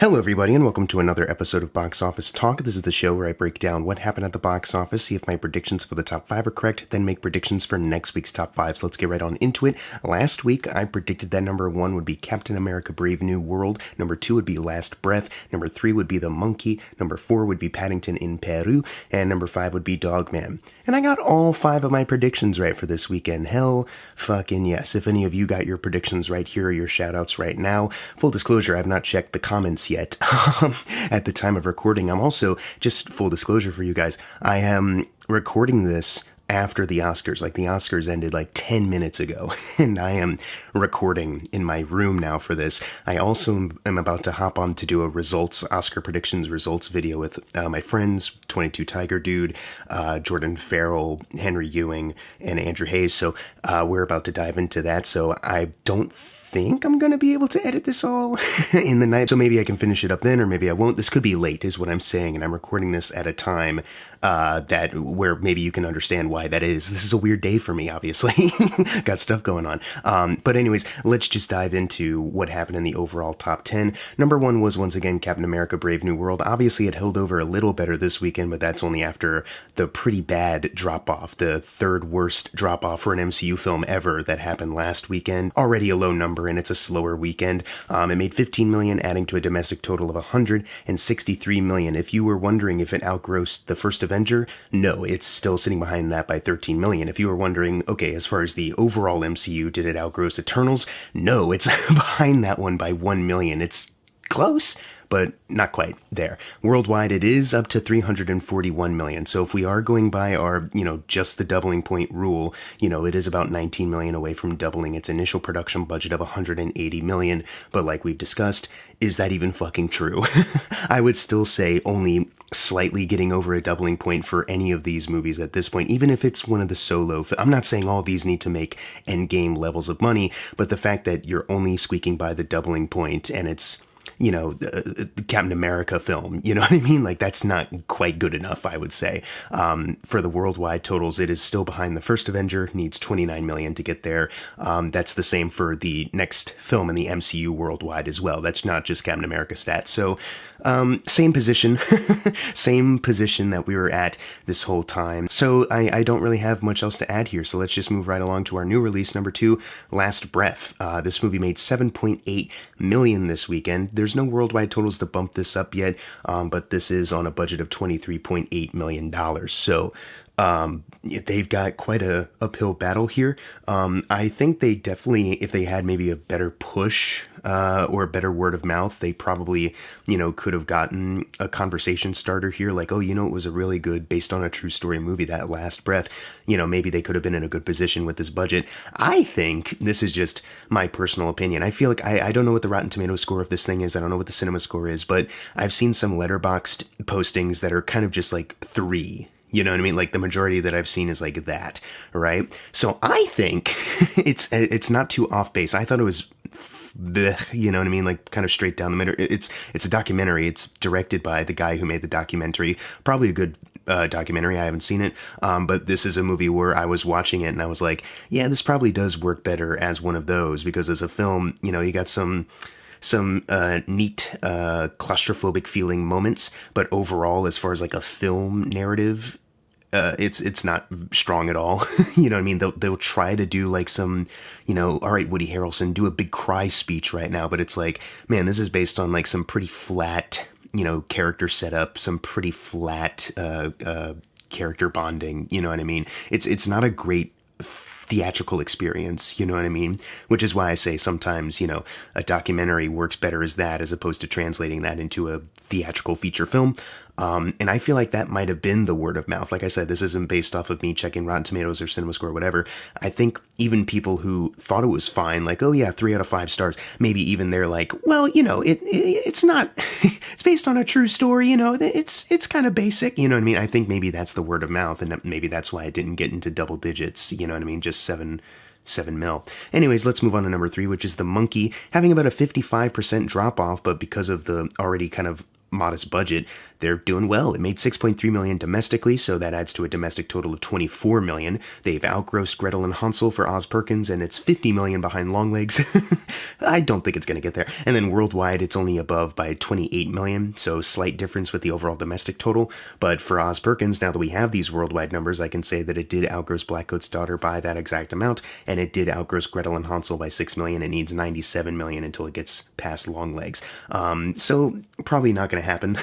Hello, everybody, and welcome to another episode of Box Office Talk. This is the show where I break down what happened at the box office, see if my predictions for the top 5 are correct, then make predictions for next week's top 5. So let's get right on into it. Last week, I predicted that number 1 would be Captain America Brave New World, number 2 would be Last Breath, number 3 would be The Monkey, number 4 would be Paddington in Peru, and number 5 would be Dogman. And I got all 5 of my predictions right for this weekend. Hell fucking yes. If any of you got your predictions right, here are your shoutouts right now. Full disclosure, I've not checked the comments yet at the time of recording. I'm also, just full disclosure for you guys, I am recording this after the Oscars. Like, the Oscars ended like 10 minutes ago, and I am recording in my room now for this. I also am about to hop on to do a Oscar predictions results video with my friends, 22 Tiger Dude, Jordan Farrell, Henry Ewing, and Andrew Hayes. So we're about to dive into that. So I don't think I'm going to be able to edit this all in the night. So maybe I can finish it up then, or maybe I won't. This could be late is what I'm saying. And I'm recording this at a time that where maybe you can understand why that is. This is a weird day for me, obviously. Got stuff going on. But anyways, let's just dive into what happened in the overall top 10. Number 1 was once again Captain America Brave New World. Obviously it held over a little better this weekend, but that's only after the pretty bad drop-off, the third worst drop-off for an MCU film ever that happened last weekend. Already a low number, and it's a slower weekend. It made $15 million, adding to a domestic total of $163 million. If you were wondering if it outgrossed the first Avenger, no, it's still sitting behind that by $13 million. If you were wondering, okay, as far as the overall MCU, did it outgross Eternals? No, it's behind that one by $1 million. It's close, but not quite there. Worldwide, it is up to $341 million. So if we are going by our, just the doubling point rule, it is about $19 million away from doubling its initial production budget of $180 million. But like we've discussed, is that even fucking true? I would still say only slightly getting over a doubling point for any of these movies at this point, even if it's one of the solo. I'm not saying all these need to make endgame levels of money, but the fact that you're only squeaking by the doubling point and it's Captain America film, you know what I mean? Like, that's not quite good enough, I would say. For the worldwide totals, it is still behind the first Avenger, needs $29 million to get there. That's the same for the next film in the MCU worldwide as well. That's not just Captain America stats. So, same position, same position that we were at this whole time. So I don't really have much else to add here. So let's just move right along to our new release, number 2, Last Breath. This movie made $7.8 million this weekend. There's no worldwide totals to bump this up yet, but this is on a budget of $23.8 million. So they've got quite a uphill battle here. I think they definitely, if they had maybe a better push or a better word of mouth, they probably, could have gotten a conversation starter here. Like, oh, it was a really good, based on a true story movie, that Last Breath. Maybe they could have been in a good position with this budget. I think, this is just my personal opinion, I feel like, I don't know what the Rotten Tomatoes score of this thing is. I don't know what the cinema score is, but I've seen some Letterboxd postings that are kind of just like 3. You know what I mean? Like, the majority that I've seen is like that, right? So I think it's not too off base. I thought it was, you know what I mean? Like, kind of straight down the middle. It's a documentary. It's directed by the guy who made the documentary. Probably a good documentary. I haven't seen it, but this is a movie where I was watching it and I was like, yeah, this probably does work better as one of those, because as a film, you got some neat claustrophobic feeling moments, but overall, as far as like a film narrative, it's not strong at all. You know what I mean? They'll try to do like some, all right, Woody Harrelson, do a big cry speech right now, but it's like, man, this is based on like some pretty flat, character setup, some pretty flat character bonding. You know what I mean? It's not a great theatrical experience, you know what I mean? Which is why I say sometimes, a documentary works better as that, as opposed to translating that into a theatrical feature film. And I feel like that might have been the word of mouth. Like I said, this isn't based off of me checking Rotten Tomatoes or CinemaScore or whatever. I think even people who thought it was fine, like, oh yeah, 3 out of 5 stars, maybe even they're like, well, it's not, it's based on a true story, it's kind of basic, you know what I mean? I think maybe that's the word of mouth, and maybe that's why it didn't get into double digits, you know what I mean? Just 7 mil. Anyways, let's move on to number 3, which is The Monkey, having about a 55% drop off, but because of the already kind of modest budget, they're doing well. It made 6.3 million domestically, so that adds to a domestic total of 24 million. They've outgrossed Gretel and Hansel for Oz Perkins, and it's 50 million behind Longlegs. I don't think it's going to get there. And then worldwide, it's only above by 28 million, so slight difference with the overall domestic total. But for Oz Perkins, now that we have these worldwide numbers, I can say that it did outgross Blackcoat's Daughter by that exact amount, and it did outgross Gretel and Hansel by 6 million. It needs 97 million until it gets past Longlegs. So probably not going to happen.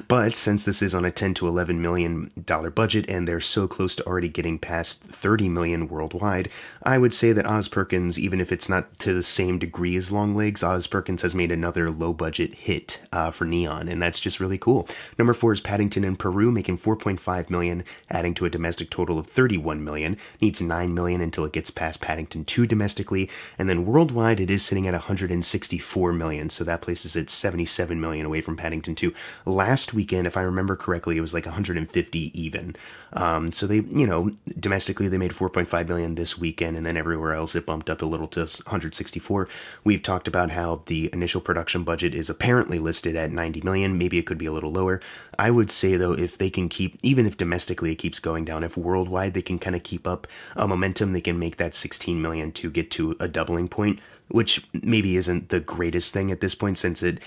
But since this is on a 10 to 11 million dollar budget and they're so close to already getting past 30 million worldwide, I would say that Oz Perkins, even if it's not to the same degree as Longlegs, Oz Perkins has made another low budget hit for Neon, and that's just really cool. Number 4 is Paddington in Peru, making 4.5 million, adding to a domestic total of 31 million. Needs 9 million until it gets past Paddington 2 domestically, and then worldwide it is sitting at 164 million, so that places it 77 million away from Paddington 2. Last weekend, if I remember correctly, it was like 150 even. So they, domestically they made 4.5 million this weekend, and then everywhere else it bumped up a little to 164. We've talked about how the initial production budget is apparently listed at 90 million. Maybe it could be a little lower. I would say though, if they can keep, even if domestically it keeps going down, if worldwide they can kind of keep up a momentum, they can make that 16 million to get to a doubling point, which maybe isn't the greatest thing at this point, since it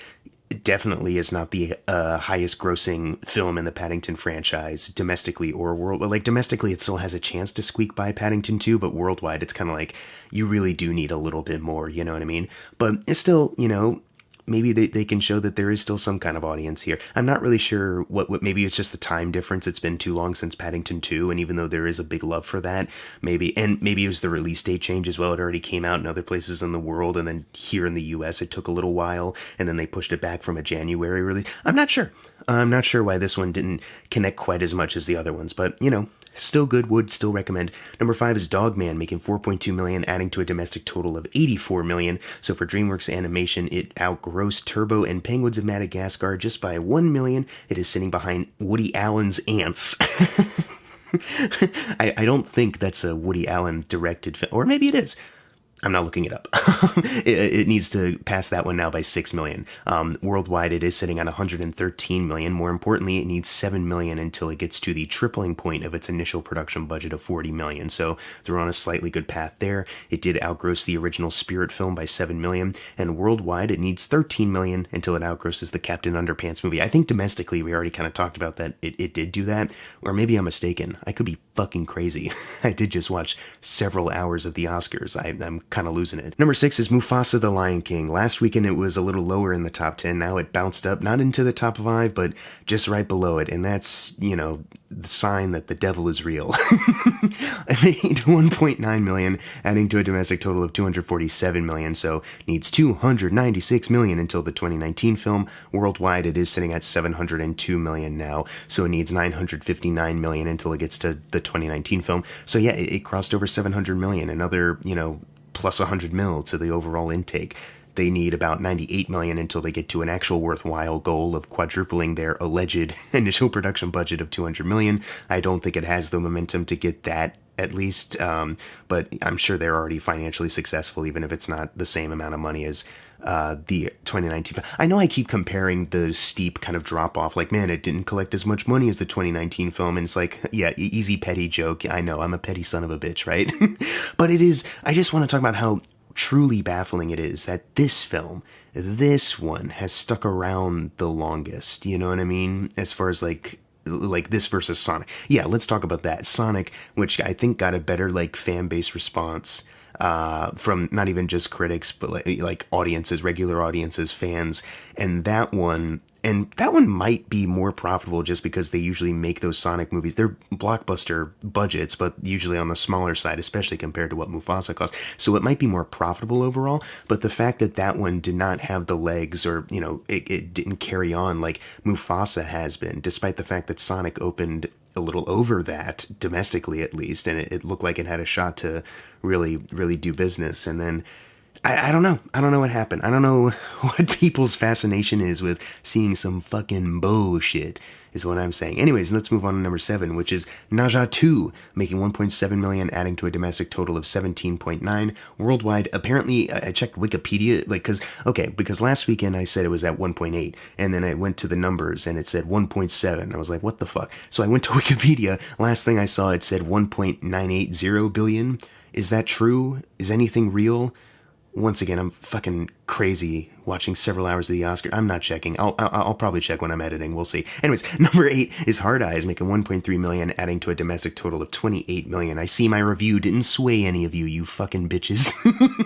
definitely is not the highest grossing film in the Paddington franchise domestically or world. Like domestically it still has a chance to squeak by Paddington 2, but worldwide it's kind of like you really do need a little bit more, you know what I mean? But it's still, maybe they can show that there is still some kind of audience here. I'm not really sure what maybe it's just the time difference. It's been too long since Paddington 2, and even though there is a big love for that, maybe it was the release date change as well. It already came out in other places in the world, and then here in the US it took a little while, and then they pushed it back from a January release. I'm not sure. I'm not sure why this one didn't connect quite as much as the other ones, but still good, would still recommend. Number 5 is Dogman, making 4.2 million, adding to a domestic total of 84 million. So for DreamWorks Animation, it outgrossed Turbo and Penguins of Madagascar just by 1 million. It is sitting behind Woody Allen's Ants. I don't think that's a Woody Allen directed film, or maybe it is. I'm not looking it up. It needs to pass that one now by 6 million. Worldwide, it is sitting at 113 million. More importantly, it needs 7 million until it gets to the tripling point of its initial production budget of 40 million. So they're on a slightly good path there. It did outgross the original Spirit film by 7 million. And worldwide, it needs 13 million until it outgrosses the Captain Underpants movie. I think domestically, we already kind of talked about that. It did do that. Or maybe I'm mistaken. I could be fucking crazy. I did just watch several hours of the Oscars. I'm kind of losing it. Number 6 is Mufasa the Lion King. Last weekend it was a little lower in the top 10. Now it bounced up, not into the top 5, but just right below it. And that's, the sign that the devil is real. It made 1.9 million, adding to a domestic total of 247 million, so needs 296 million until the 2019 film. Worldwide, it is sitting at 702 million now, so it needs 959 million until it gets to the 2019 film. So yeah, it crossed over 700 million, another, plus 100 mil to the overall intake. They need about 98 million until they get to an actual worthwhile goal of quadrupling their alleged initial production budget of 200 million. I don't think it has the momentum to get that, at least, but I'm sure they're already financially successful, even if it's not the same amount of money as the 2019. I know I keep comparing the steep kind of drop off, like, man, it didn't collect as much money as the 2019 film, and it's like, yeah, easy petty joke. I know, I'm a petty son of a bitch, right? But it is, I just want to talk about how truly baffling it is that this film, this one, has stuck around the longest, you know what I mean? As far as like this versus Sonic. Yeah, let's talk about that. Sonic, which I think got a better fan base response from not even just critics, but like audiences, regular audiences, fans, and that one might be more profitable just because they usually make those Sonic movies. They're blockbuster budgets, but usually on the smaller side, especially compared to what Mufasa cost. So it might be more profitable overall, but the fact that that one did not have the legs, or, it didn't carry on like Mufasa has been, despite the fact that Sonic opened a little over that, domestically at least, and it looked like it had a shot to really, really do business. And then I don't know. I don't know what happened. I don't know what people's fascination is with seeing some fucking bullshit, is what I'm saying. Anyways, let's move on to number 7, which is Naja 2, making 1.7 million, adding to a domestic total of 17.9 worldwide. Apparently, I checked Wikipedia, because last weekend I said it was at 1.8, and then I went to the numbers and it said 1.7. I was like, what the fuck? So I went to Wikipedia. Last thing I saw, it said 1.980 billion. Is that true? Is anything real? Once again, I'm fucking crazy watching several hours of the Oscar. I'm not checking. I'll probably check when I'm editing. We'll see. Anyways, number 8 is Hard Eyes, making 1.3 million, adding to a domestic total of 28 million. I see my review didn't sway any of you, you fucking bitches.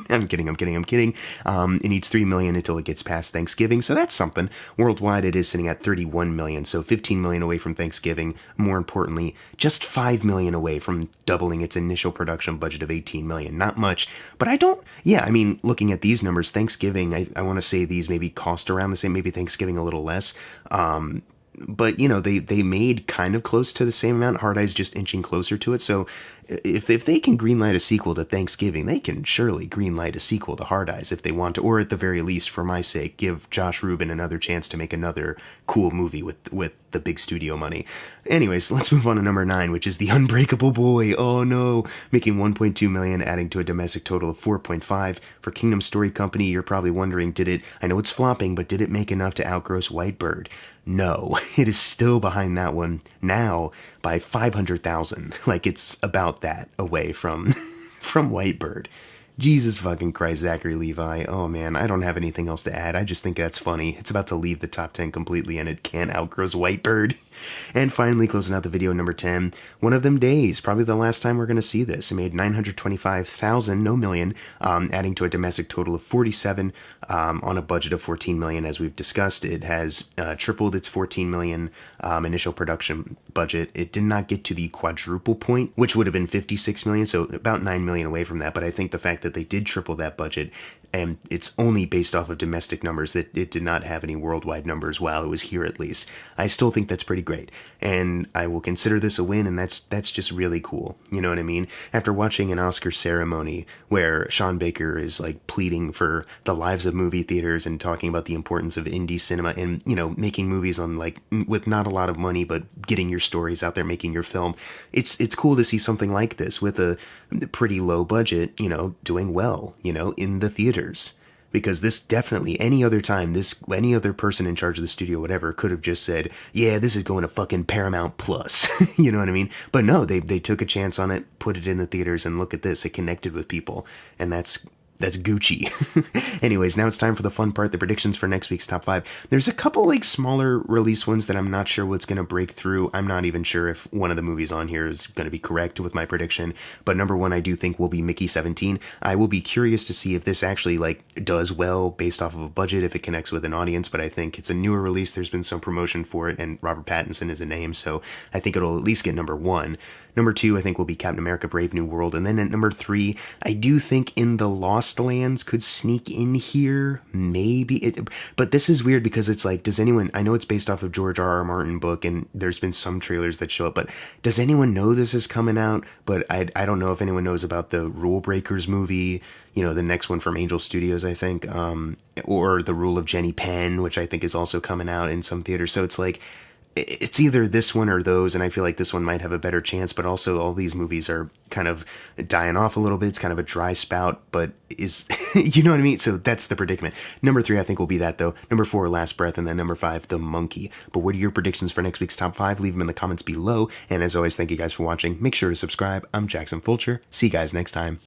I'm kidding. It needs 3 million until it gets past Thanksgiving, so that's something. Worldwide, it is sitting at 31 million, so 15 million away from Thanksgiving. More importantly, just 5 million away from doubling its initial production budget of 18 million. Not much, but looking at these numbers, Thanksgiving, I want to say these maybe cost around the same, maybe Thanksgiving a little less. But they made kind of close to the same amount. Hard Eyes just inching closer to it. So if they can greenlight a sequel to Thanksgiving, they can surely greenlight a sequel to Hard Eyes if they want to, or at the very least, for my sake, give Josh Rubin another chance to make another cool movie with the big studio money. Anyways, let's move on to number 9, which is The Unbreakable Boy. Oh no, making 1.2 million, adding to a domestic total of 4.5 for Kingdom Story Company. You're probably wondering, I know it's flopping, but did it make enough to outgross White Bird? No, it is still behind that one now by 500,000. Like, it's about that away from from White Bird. Jesus fucking Christ, Zachary Levi. Oh man, I don't have anything else to add. I just think that's funny. It's about to leave the top 10 completely and it can't outgross White Bird. And finally, closing out the video, number 10, One of Them Days. Probably the last time we're going to see this. It made 925,000, no million, adding to a domestic total of 47 on a budget of 14 million. As we've discussed, it has tripled its 14 million initial production budget. It did not get to the quadruple point, which would have been 56 million, so about 9 million away from that. But I think the fact that they did triple that budget, and it's only based off of domestic numbers, that it did not have any worldwide numbers while it was here, at least. I still think that's pretty great, and I will consider this a win, and that's just really cool. You know what I mean? After watching an Oscar ceremony where Sean Baker is like pleading for the lives of movie theaters and talking about the importance of indie cinema and, making movies on with not a lot of money, but getting your stories out there, making your film. It's cool to see something like this with a pretty low budget, doing well, in the theaters. Because this definitely, any other time, any other person in charge of the studio, whatever, could have just said, yeah, this is going to fucking Paramount Plus. You know what I mean? But no, they took a chance on it, put it in the theaters, and look at this, it connected with people. And that's Gucci. Anyways, now it's time for the fun part, the predictions for next week's top 5. There's a couple smaller release ones that I'm not sure what's going to break through. I'm not even sure if one of the movies on here is going to be correct with my prediction. But number 1, I do think will be Mickey 17. I will be curious to see if this actually does well based off of a budget, if it connects with an audience. But I think it's a newer release. There's been some promotion for it, and Robert Pattinson is a name, so I think it'll at least get number 1. Number 2, I think, will be Captain America Brave New World. And then at number 3, I do think In the Lost Lands could sneak in here. Maybe. But this is weird because it's does anyone... I know it's based off of George R.R. Martin book, and there's been some trailers that show up, but does anyone know this is coming out? But I don't know if anyone knows about the Rule Breakers movie, the next one from Angel Studios, I think, or The Rule of Jenny Penn, which I think is also coming out in some theaters. So it's either this one or those, and I feel like this one might have a better chance, but also all these movies are kind of dying off a little bit. It's kind of a dry spout, but is, you know what I mean? So that's the predicament. Number 3, I think, will be that, though. Number 4, Last Breath, and then number 5, The Monkey. But what are your predictions for next week's top 5? Leave them in the comments below, and as always, thank you guys for watching. Make sure to subscribe. I'm Jackson Fulcher. See you guys next time.